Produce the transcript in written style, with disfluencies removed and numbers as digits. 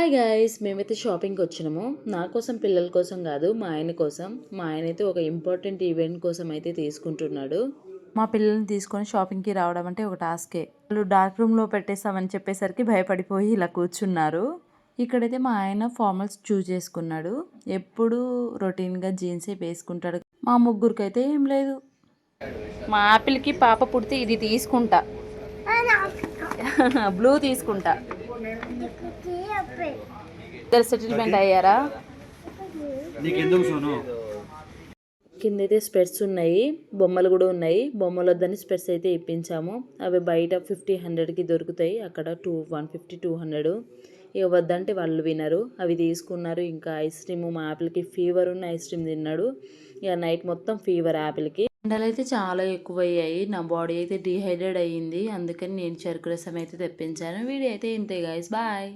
Hi guys, మేమైతే షాపింగ్కి వచ్చినాము. నా కోసం, పిల్లల కోసం కాదు, మా ఆయన కోసం. మా ఆయన అయితే ఒక ఇంపార్టెంట్ ఈవెంట్ కోసం అయితే తీసుకుంటున్నాడు. మా పిల్లల్ని తీసుకొని షాపింగ్కి రావడం అంటే ఒక టాస్కే. వాళ్ళు డార్క్ రూమ్లో పెట్టేస్తామని చెప్పేసరికి భయపడిపోయి ఇలా కూర్చున్నారు. ఇక్కడైతే మా ఆయన ఫార్మల్స్ చూస్ చేసుకున్నాడు. ఎప్పుడు రొటీన్గా జీన్సే వేసుకుంటాడు. మా ముగ్గురికైతే ఏం లేదు. మా ఆపిల్కి పాప పుడితే ఇది తీసుకుంటా, బ్లూ తీసుకుంటా. ఇద్దరు సెటిల్మెంట్ అయ్యారా? కిందైతే స్పెట్స్ ఉన్నాయి, బొమ్మలు కూడా ఉన్నాయి. బొమ్మలు వద్దని స్పెట్స్ అయితే ఇప్పించాము. అవి బయట 50-100కి దొరుకుతాయి, అక్కడ 150-200. ఇక వద్దంటే వాళ్ళు వినరు, అవి తీసుకున్నారు. ఇంకా ఐస్ క్రీమ్, మా యాపిల్కి ఫీవర్ ఉన్న ఐస్ క్రీమ్ తిన్నాడు. ఇక నైట్ మొత్తం ఫీవర్ యాపిల్కి. ఎండలు అయితే చాలా ఎక్కువ అయ్యాయి, నా బాడీ అయితే డీహైడ్రేట్ అయ్యింది. అందుకని నేను చెరుకు రసం అయితే తెప్పించాను. వీడియో అయితే ఇంతే గైస్, బాయ్.